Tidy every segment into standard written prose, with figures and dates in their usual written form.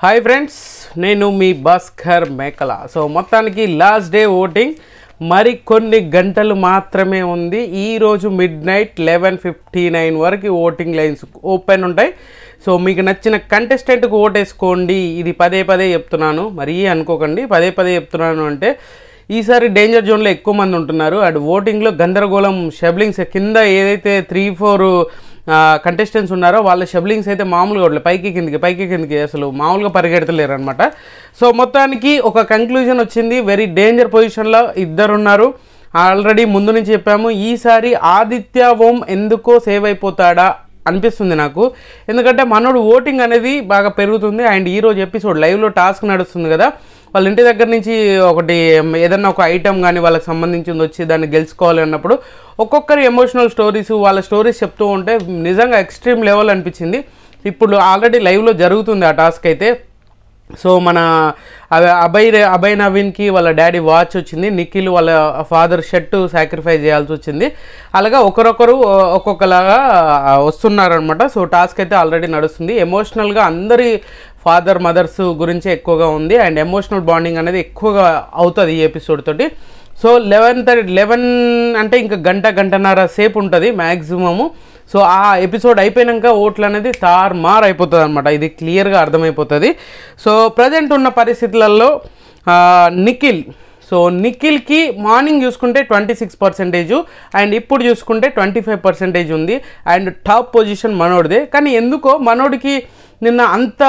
Hi friends, నేను మీ భాస్కర్ మేకల. So మొత్తానికి లాస్ట్ డే ఓటింగ్ మరి కొన్ని గంటలు మాత్రమే ఉంది. ఈరోజు midnight 11:59 వరకు ఓటింగ్ లైన్స్ ఓపెన్ ఉంటాయి. సో మీకు నచ్చిన కంటెస్టెంట్కి ఓటేసుకోండి. ఇది పదే పదే చెప్తున్నాను, మరీ అనుకోకండి. పదే పదే చెప్తున్నాను అంటే ఈసారి డేంజర్ జోన్లో ఎక్కువ మంది ఉంటున్నారు. అండ్ ఓటింగ్లో గందరగోళం, షబ్లింగ్స్ కింద ఏదైతే 3-4 కంటెస్టెంట్స్ ఉన్నారో వాళ్ళ షబ్లింగ్స్ అయితే మామూలుగా ఉండలేదు. పైకి కిందికి అసలు మామూలుగా పరిగెడతలేరు అనమాట. సో మొత్తానికి ఒక కంక్లూజన్ వచ్చింది. వెరీ డేంజర్ పొజిషన్లో ఇద్దరున్నారు. ఆల్రెడీ ముందు నుంచి చెప్పాము, ఈసారి ఆదిత్య ఓం ఎందుకో సేవ్ అయిపోతాడా అనిపిస్తుంది నాకు. ఎందుకంటే మనోడు ఓటింగ్ అనేది బాగా పెరుగుతుంది. అండ్ ఈరోజు ఎపిసోడ్ లైవ్లో టాస్క్ నడుస్తుంది కదా, వాళ్ళ ఇంటి దగ్గర నుంచి ఒకటి ఏదన్నా ఒక ఐటమ్ కానీ వాళ్ళకి సంబంధించింది వచ్చి దాన్ని గెలుచుకోవాలి అన్నప్పుడు ఒక్కొక్కరి ఎమోషనల్ స్టోరీస్, వాళ్ళ స్టోరీస్ చెప్తూ ఉంటే నిజంగా ఎక్స్ట్రీమ్ లెవెల్ అనిపించింది. ఇప్పుడు ఆల్రెడీ లైవ్లో జరుగుతుంది ఆ టాస్క్ అయితే. సో మన అభయ్ నవీన్కి వాళ్ళ డాడీ వాచ్ వచ్చింది, నిఖిల్ వాళ్ళ ఫాదర్ షర్ట్ సాక్రిఫైస్ చేయాల్సి వచ్చింది. అలాగా ఒకరొకరు ఒక్కొక్కలాగా వస్తున్నారనమాట. సో టాస్క్ అయితే ఆల్రెడీ నడుస్తుంది. ఎమోషనల్గా అందరి ఫాదర్ మదర్స్ గురించి ఎక్కువగా ఉంది. అండ్ ఎమోషనల్ బాండింగ్ అనేది ఎక్కువగా అవుతుంది ఈ ఎపిసోడ్ తోటి. సో 11 అంటే ఇంకా గంటన్నర సేపు ఉంటుంది మ్యాక్సిమము. సో ఆ ఎపిసోడ్ అయిపోయాక ఓట్లు అనేది తారుమారు అయిపోతుంది అనమాట. ఇది క్లియర్గా అర్థమైపోతుంది. సో ప్రజెంట్ ఉన్న పరిస్థితులలో నిఖిల్కి మార్నింగ్ చూసుకుంటే 26% అండ్ ఇప్పుడు చూసుకుంటే 25% ఉంది. అండ్ టాప్ పొజిషన్ మనోడిదే. కానీ ఎందుకో మనోడికి నిన్న అంత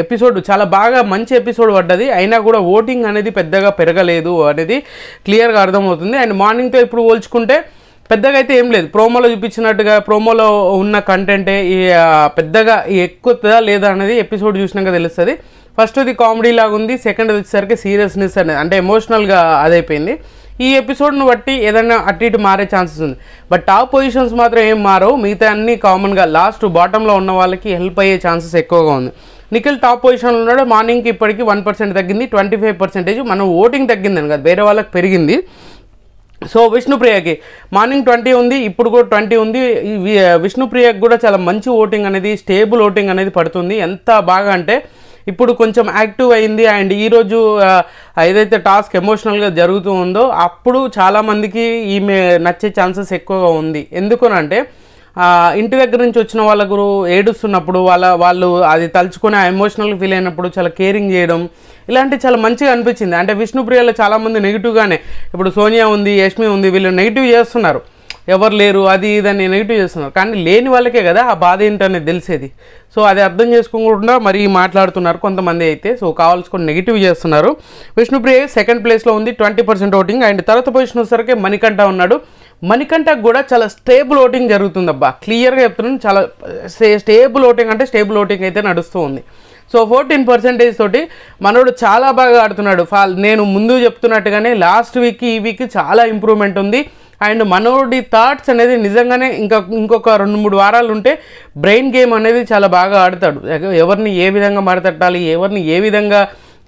ఎపిసోడ్ చాలా బాగా మంచి ఎపిసోడ్ పడ్డది, అయినా కూడా ఓటింగ్ అనేది పెద్దగా పెరగలేదు అనేది క్లియర్గా అర్థమవుతుంది. అండ్ మార్నింగ్తో ఇప్పుడు పోల్చుకుంటే పెద్దగా అయితే ఏం లేదు. ప్రోమోలో చూపించినట్టుగా ప్రోమోలో ఉన్న కంటెంటే పెద్దగా ఎక్కుతుందా లేదా అనేది ఎపిసోడ్ చూసినాక తెలుస్తుంది. ఫస్ట్ది కామెడీ లాగా ఉంది, సెకండ్ వచ్చేసరికి సీరియస్నెస్ అనేది అంటే ఎమోషనల్గా అదైపోయింది. ఈ ఎపిసోడ్ను బట్టి ఏదైనా అటు ఇటు మారే ఛాన్సెస్ ఉంది. బట్ టాప్ పొజిషన్స్ మాత్రం ఏం మారవు. మిగతా అన్ని కామన్గా లాస్ట్ బాటంలో ఉన్న వాళ్ళకి హెల్ప్ అయ్యే ఛాన్సెస్ ఎక్కువగా ఉంది. నిఖిల్ టాప్ పొజిషన్లో ఉన్నాడు. మార్నింగ్కి ఇప్పటికి 1% తగ్గింది, 25% మనం ఓటింగ్ తగ్గిందని కదా, వేరే వాళ్ళకి పెరిగింది. సో విష్ణుప్రియకి మార్నింగ్ 20 ఉంది, ఇప్పుడు కూడా 20 ఉంది. విష్ణుప్రియకి కూడా చాలా మంచి ఓటింగ్ అనేది, స్టేబుల్ ఓటింగ్ అనేది పడుతుంది. ఎంత బాగా అంటే ఇప్పుడు కొంచెం యాక్టివ్ అయింది. అండ్ ఈరోజు ఏదైతే టాస్క్ ఎమోషనల్గా జరుగుతూ ఉందో అప్పుడు చాలామందికి ఈమె నచ్చే ఛాన్సెస్ ఎక్కువగా ఉంది. ఎందుకనంటే ఇంటి దగ్గర నుంచి వచ్చిన వాళ్ళకు ఏడుస్తున్నప్పుడు వాళ్ళు అది తలుచుకొని ఎమోషనల్గా ఫీల్ అయినప్పుడు చాలా కేరింగ్ చేయడం ఇలాంటి చాలా మంచిగా అనిపించింది. అంటే విష్ణుప్రియలో చాలామంది నెగిటివ్గానే, ఇప్పుడు సోనియా ఉంది, యష్మి ఉంది, వీళ్ళు నెగిటివ్ చేస్తున్నారు, ఎవరు లేరు అది ఇదని నెగిటివ్ చేస్తున్నారు. కానీ లేని వాళ్ళకే కదా ఆ బాధ ఏంటనేది తెలిసేది. సో అది అర్థం చేసుకోకుండా మరి మాట్లాడుతున్నారు కొంతమంది అయితే. సో కావాల్సుకొని నెగిటివ్ చేస్తున్నారు. విష్ణుప్రియ సెకండ్ ప్లేస్లో ఉంది, 20% ఓటింగ్. అండ్ తర్వాత పొజిషన్ వచ్చేసరికి మణికంఠ ఉన్నాడు. మణికంఠకు కూడా చాలా స్టేబుల్ ఓటింగ్ జరుగుతుందబ్బా, క్లియర్గా చెప్తున్నాను. చాలా స్టేబుల్ ఓటింగ్ అంటే స్టేబుల్ ఓటింగ్ అయితే నడుస్తూ ఉంది. సో 14% తోటి మనోడు చాలా బాగా ఆడుతున్నాడు. నేను ముందు చెప్తున్నట్టుగానే లాస్ట్ వీక్ ఈ వీక్ చాలా ఇంప్రూవ్మెంట్ ఉంది. అండ్ మనోడి థాట్స్ అనేది నిజంగానే ఇంకొక 2-3 వారాలు ఉంటే బ్రెయిన్ గేమ్ అనేది చాలా బాగా ఆడతాడు. ఎవరిని ఏ విధంగా మాట్లాడాలి, ఎవరిని ఏ విధంగా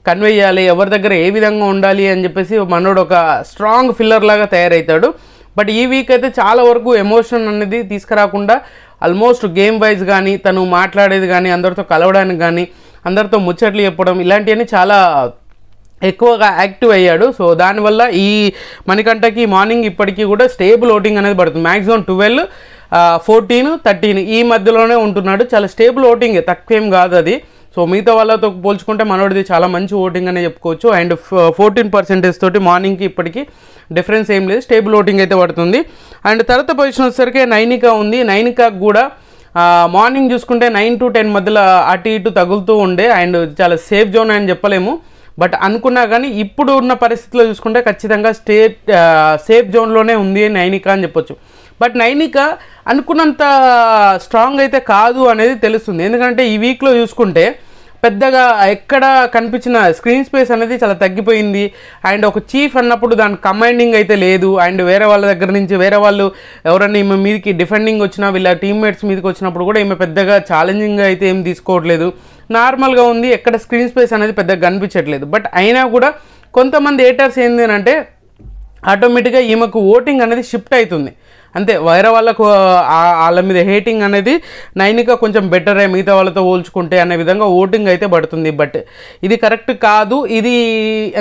కన్వే చేయాలి, ఎవరి దగ్గర ఏ విధంగా ఉండాలి అని చెప్పేసి మనోడు ఒక స్ట్రాంగ్ ఫిల్లర్ లాగా తయారవుతాడు. బట్ ఈ వీక్ అయితే చాలా వరకు ఎమోషన్ అనేది తీసుకురాకుండా ఆల్మోస్ట్ గేమ్ వైజ్ కానీ, తను మాట్లాడేది కానీ, అందరితో కలవడానికి కానీ, అందరితో ముచ్చట్లు చెప్పడం ఇలాంటివన్నీ చాలా ఎక్కువగా యాక్టివ్ అయ్యాడు. సో దానివల్ల ఈ మణికంఠకి మార్నింగ్ ఇప్పటికీ కూడా స్టేబుల్ ఓటింగ్ అనేది పడుతుంది. మ్యాక్సిమం 12, 14, 13 ఈ మధ్యలోనే ఉంటున్నాడు. చాలా స్టేబుల్ ఓటింగ్, తక్కువేం కాదు అది. సో మిగతా వాళ్ళతో పోల్చుకుంటే మనోడిది చాలా మంచి ఓటింగ్ అనే చెప్పుకోవచ్చు. అండ్ 14% తోటి మార్నింగ్కి ఇప్పటికీ డిఫరెన్స్ ఏం లేదు, స్టేబుల్ ఓటింగ్ అయితే పడుతుంది. అండ్ తర్వాత పొజిషన్ వచ్చేసరికి నైనిక ఉంది. నైనికాకు కూడా మార్నింగ్ చూసుకుంటే 9 to 10 మధ్యలో అటు ఇటు తగులుతూ ఉండే. అండ్ చాలా సేఫ్ జోన్ అని చెప్పలేము, బట్ అనుకున్నా కానీ ఇప్పుడు ఉన్న పరిస్థితిలో చూసుకుంటే ఖచ్చితంగా సేఫ్ జోన్లోనే ఉంది నైనిక అని చెప్పొచ్చు. బట్ నైనిక అనుకున్నంత స్ట్రాంగ్ అయితే కాదు అనేది తెలుస్తుంది. ఎందుకంటే ఈ వీక్లో చూసుకుంటే పెద్దగా ఎక్కడ కనిపించిన స్క్రీన్ స్పేస్ అనేది చాలా తగ్గిపోయింది. అండ్ ఒక చీఫ్ అన్నప్పుడు దాని కమాండింగ్ అయితే లేదు. అండ్ వేరే వాళ్ళ దగ్గర నుంచి వేరే వాళ్ళు ఎవరన్నా ఈమె మీదకి డిఫెండింగ్ వచ్చినా, వీళ్ళ టీమ్మేట్స్ మీదకి వచ్చినప్పుడు కూడా ఈమె పెద్దగా ఛాలెంజింగ్గా అయితే ఏం తీసుకోవట్లేదు, నార్మల్గా ఉంది. ఎక్కడ స్క్రీన్ స్పేస్ అనేది పెద్దగా కనిపించట్లేదు. బట్ అయినా కూడా కొంతమంది హేటర్స్ ఏంటి అంటే ఆటోమేటిక్గా ఈమెకు ఓటింగ్ అనేది షిఫ్ట్ అవుతుంది. అంతే వేరే వాళ్ళకు వాళ్ళ మీద హేటింగ్ అనేది నైనిక కొంచెం బెటరే మిగతా వాళ్ళతో పోల్చుకుంటే అనే విధంగా ఓటింగ్ అయితే పడుతుంది. బట్ ఇది కరెక్ట్ కాదు. ఇది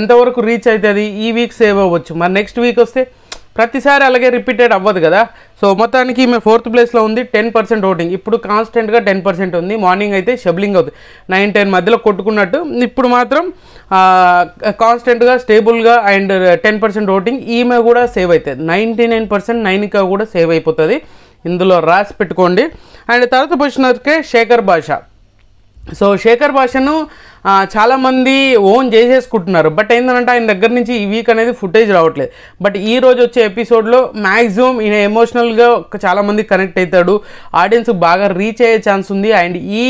ఎంతవరకు రీచ్ అవుతుంది, ఈ వీక్ సేవ్ అవ్వచ్చు. మరి నెక్స్ట్ వీక్ వస్తే ప్రతిసారి అలాగే రిపీటెడ్ అవ్వదు కదా. సో మొత్తానికి ఈమె 4th ప్లేస్లో ఉంది, 10% ఓటింగ్. ఇప్పుడు కాన్స్టెంట్గా 10% ఉంది. మార్నింగ్ అయితే షబ్లింగ్ అవుతుంది, 9-10 మధ్యలో కొట్టుకున్నట్టు. ఇప్పుడు మాత్రం కాన్స్టెంట్గా స్టేబుల్గా అండ్ 10% ఓటింగ్. ఈమె కూడా సేవ్ అవుతుంది, 99% నైనిక కూడా సేవ్ అయిపోతుంది. ఇందులో రాసి పెట్టుకోండి. అండ్ తర్వాత పొజిషన్ వచ్చే శేఖర్ భాష. సో శేఖర్ భాషను చాలామంది ఓన్ చేసేసుకుంటున్నారు. బట్ ఏంటంటే ఆయన దగ్గర నుంచి ఈ వీక్ అనేది ఫుటేజ్ రావట్లేదు. బట్ ఈ రోజు వచ్చే ఎపిసోడ్లో మ్యాక్సిమం ఈయన ఎమోషనల్గా చాలామంది కనెక్ట్ అవుతాడు, ఆడియన్స్ బాగా రీచ్ అయ్యే ఛాన్స్ ఉంది. అండ్ ఈ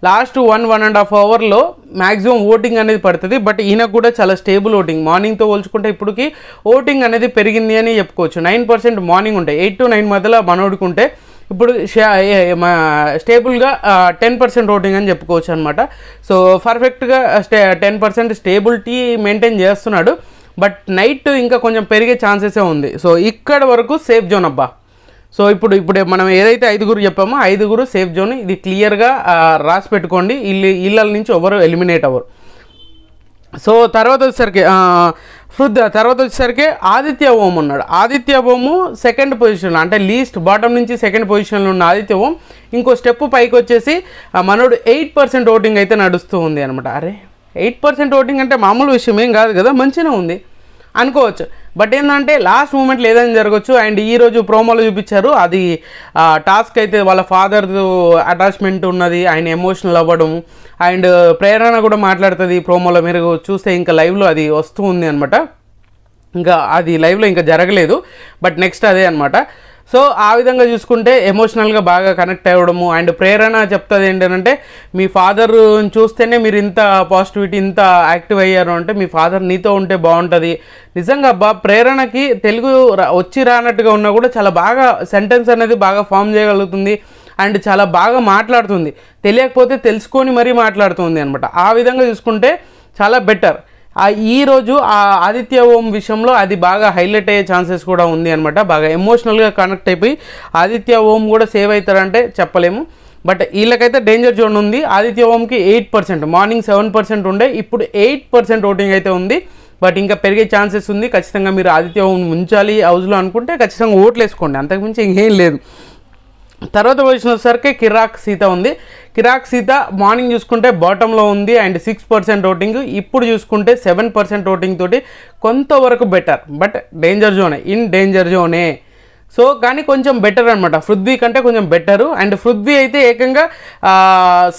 లాస్ట్ 1.5 అవర్లో మ్యాక్సిమం ఓటింగ్ అనేది పడుతుంది. బట్ ఈయన కూడా చాలా స్టేబుల్ ఓటింగ్, మార్నింగ్తో పోల్చుకుంటే ఇప్పటికి ఓటింగ్ అనేది పెరిగింది అని చెప్పుకోవచ్చు. 9% మార్నింగ్ ఉంటాయి, 8 to 9 మధ్యలో మనోడుకుంటే ఇప్పుడు స్టేబుల్గా 10% ఓటింగ్ అని చెప్పుకోవచ్చు అనమాట. సో పర్ఫెక్ట్గా 10% స్టేబిలిటీ మెయింటైన్ చేస్తున్నాడు. బట్ నైట్ ఇంకా కొంచెం పెరిగే ఛాన్సెసే ఉంది. సో ఇక్కడ వరకు సేఫ్ జోన్ అబ్బా. సో ఇప్పుడు మనం ఏదైతే 5 చెప్పామో 5 సేఫ్ జోన్. ఇది క్లియర్గా రాసి పెట్టుకోండి. ఇళ్ళ నుంచి ఎవరు ఎలిమినేట్ అవ్వరు. సో తర్వాత వచ్చేసరికి ఆదిత్య ఓం ఉన్నాడు. ఆదిత్య ఓము 2nd పొజిషన్లో, అంటే లీస్ట్ బాటమ్ నుంచి 2nd పొజిషన్లో ఉన్న ఆదిత్య ఓం ఇంకో స్టెప్ పైకి వచ్చేసి మనోడు 8% ఓటింగ్ అయితే నడుస్తూ ఉంది అనమాట. అరే 8% ఓటింగ్ అంటే మామూలు విషయం ఏం కాదు కదా, మంచిగా ఉంది అనుకోవచ్చు. బట్ ఏంటంటే లాస్ట్ మూమెంట్లో ఏదైనా జరగచ్చు. అండ్ ఈరోజు ప్రోమోలో చూపించారు, అది టాస్క్ అయితే వాళ్ళ ఫాదర్ అటాచ్మెంట్ ఉన్నది, ఆయన ఎమోషనల్ అవ్వడం. అండ్ ప్రేరణ కూడా మాట్లాడుతుంది ప్రోమోలో, మీరు చూస్తే ఇంకా లైవ్లో అది వస్తూ ఉంది అనమాట. ఇంకా అది లైవ్లో ఇంకా జరగలేదు, బట్ నెక్స్ట్ అదే అనమాట. సో ఆ విధంగా చూసుకుంటే ఎమోషనల్గా బాగా కనెక్ట్ అవ్వడము. అండ్ ప్రేరణ చెప్తుంది ఏంటంటే, మీ ఫాదర్ చూస్తేనే మీరు ఇంత పాజిటివిటీ ఇంత యాక్టివ్ అయ్యారు అంటే మీ ఫాదర్ నీతో ఉంటే బాగుంటుంది. నిజంగా ప్రేరణకి తెలుగు వచ్చి రానట్టుగా ఉన్నా కూడా చాలా బాగా సెంటెన్స్ అనేది బాగా ఫామ్ చేయగలుగుతుంది. అండ్ చాలా బాగా మాట్లాడుతుంది, తెలియకపోతే తెలుసుకొని మరీ మాట్లాడుతుంది అనమాట. ఆ విధంగా చూసుకుంటే చాలా బెటర్. ఈరోజు ఆదిత్య ఓం విషయంలో అది బాగా హైలైట్ అయ్యే ఛాన్సెస్ కూడా ఉంది అనమాట. బాగా ఎమోషనల్గా కనెక్ట్ అయిపోయి ఆదిత్య ఓం కూడా సేవ్ అవుతారంటే చెప్పలేము. బట్ వీళ్ళకైతే డేంజర్ జోన్ ఉంది. ఆదిత్య ఓంకి 8%, మార్నింగ్ 7% ఉండే, ఇప్పుడు 8% ఓటింగ్ అయితే ఉంది. బట్ ఇంకా పెరిగే ఛాన్సెస్ ఉంది. ఖచ్చితంగా మీరు ఆదిత్య ఓం ఉంచాలి హౌస్లో అనుకుంటే ఖచ్చితంగా ఓట్లు వేసుకోండి, అంతకుమించి ఇంకేం లేదు. తర్వాత పొజిషన్ వచ్చేసరికి కిరాక్ సీత ఉంది. కిరాక్ సీత మార్నింగ్ చూసుకుంటే బాటంలో ఉంది అండ్ 6% ఓటింగ్. ఇప్పుడు చూసుకుంటే 7% ఓటింగ్ తోటి కొంతవరకు బెటర్, బట్ డేంజర్ జోనే. సో కానీ కొంచెం బెటర్ అనమాట, పృథ్వీ కంటే కొంచెం బెటరు. అండ్ పృథ్వీ అయితే ఏకంగా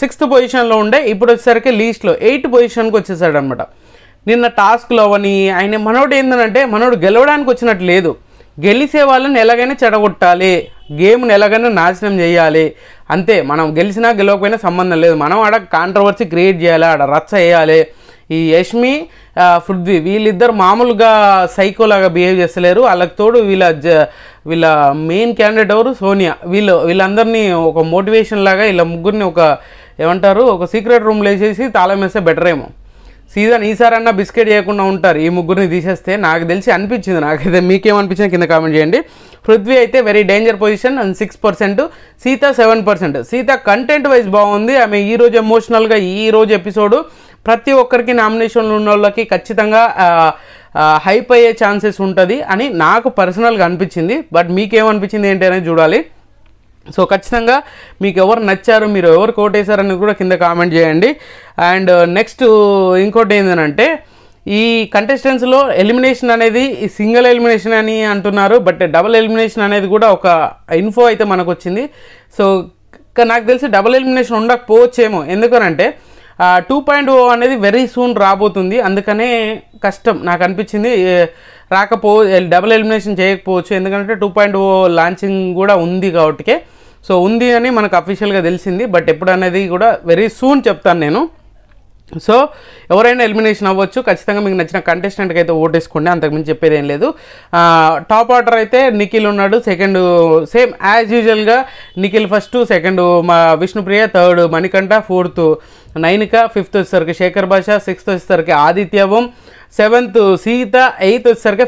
6th పొజిషన్లో ఉండే, ఇప్పుడు వచ్చేసరికి లీస్ట్లో 8th పొజిషన్కి వచ్చేసాడు అనమాట. నిన్న టాస్క్లో అవని ఆయన మనోడు ఏంటంటే, మనోడు గెలవడానికి వచ్చినట్టు లేదు, గెలిచే వాళ్ళని ఎలాగైనా చెడగొట్టాలి, గేమ్ని ఎలాగైనా నాశనం చేయాలి అంతే. మనం గెలిచినా గెలవకపోయినా సంబంధం లేదు, మనం ఆడ కాంట్రవర్సీ క్రియేట్ చేయాలి, ఆడ రచ్చ వేయాలి. ఈ యష్మి పృథ్వీ వీళ్ళిద్దరు మామూలుగా సైకోలాగా బిహేవ్ చేస్తలేరు. వాళ్ళకి తోడు వీళ్ళ మెయిన్ క్యాండిడేట్ ఎవరు, సోనియా. వీళ్ళందరినీ ఒక మోటివేషన్ లాగా వీళ్ళ ముగ్గురిని ఒక సీక్రెట్ రూమ్లో వేసేసి తాళం వేస్తే బెటర్ ఏమో. సీజన్ ఈసారన్నా బిస్కెట్ చేయకుండా ఉంటారు ఈ ముగ్గురిని తీసేస్తే, నాకు తెలిసి అనిపించింది. నాకైతే మీకేమనిపించింది కింద కామెంట్ చేయండి. పృథ్వీ అయితే very danger position and 6%, Sita 7%. Sita content wise బాగుంది. ఆమె ఈరోజు ఎమోషనల్గా ఈరోజు ఎపిసోడు ప్రతి ఒక్కరికి నామినేషన్లు ఉన్న వాళ్ళకి ఖచ్చితంగా హైప్ అయ్యే ఛాన్సెస్ ఉంటుంది అని నాకు పర్సనల్గా అనిపించింది. బట్ మీకేమనిపించింది ఏంటి అనేది చూడాలి. సో ఖచ్చితంగా మీకు ఎవరు నచ్చారు, మీరు ఎవరు కోటేశారని కూడా కింద కామెంట్ చేయండి. అండ్ నెక్స్ట్ ఇంకోటి ఏంటంటే, ఈ కంటెస్టెంట్స్లో ఎలిమినేషన్ అనేది సింగిల్ ఎలిమినేషన్ అని అంటున్నారు, బట్ డబుల్ ఎలిమినేషన్ అనేది కూడా ఒక ఇన్ఫో అయితే మనకు వచ్చింది. సో నాకు తెలిసి డబుల్ ఎలిమినేషన్ ఉండకపోవచ్చేమో, ఎందుకనంటే 2.0 అనేది వెరీ సూన్ రాబోతుంది, అందుకనే కష్టం నాకు అనిపించింది. డబుల్ ఎలిమినేషన్ చేయకపోవచ్చు, ఎందుకంటే 2.0 లాంచింగ్ కూడా ఉంది కాబట్టి. సో ఉంది అని మనకు అఫీషియల్గా తెలిసింది, బట్ ఎప్పుడు అనేది కూడా వెరీ సూన్ చెప్తాను నేను. సో ఎవరైనా ఎలిమినేషన్ అవ్వచ్చు, ఖచ్చితంగా మీకు నచ్చిన కంటెస్టెంట్కి అయితే ఓటేసుకోండి, అంతకుమించి చెప్పేది ఏం లేదు. టాప్ ఆర్డర్ అయితే నిఖిల్ ఉన్నాడు, సెకండ్ సేమ్ యాజ్ యూజువల్గా Nikhil first, second Vishnupriya, third Manikanta, fourth Nainika, fifth వచ్చేసరికి శేఖర్ భాష, సిక్స్త్ వచ్చేసరికి ఆదిత్య ఓం, 7th సీత, 8th వచ్చేసరికి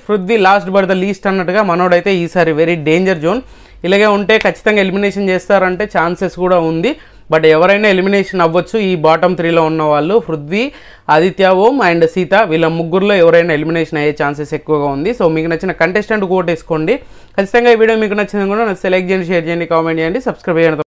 Prithvi last but the least అన్నట్టుగా మనోడైతే ఈసారి వెరీ డేంజర్ జోన్. ఇలాగే ఉంటే ఖచ్చితంగా ఎలిమినేషన్ చేస్తారంటే ఛాన్సెస్ కూడా ఉంది. బట్ ఎవరైనా ఎలిమినేషన్ అవ్వచ్చు ఈ బాటమ్ 3లో ఉన్న వాళ్ళు. పృథ్వీ, ఆదిత్య ఓం అండ్ సీత వీళ్ళ ముగ్గురులో ఎవరైనా ఎలిమినేషన్ అయ్యే ఛాన్సెస్ ఎక్కువగా ఉంది. సో మీకు నచ్చిన కంటెస్టెంట్ ఓట్ వేసుకోండి. ఖచ్చితంగా ఈ వీడియో మీకు నచ్చింది కూడా సెలెక్ట్ చేయండి, షేర్ చేయండి, కామెంట్ చేయండి, సబ్స్క్రైబ్ చేయండి.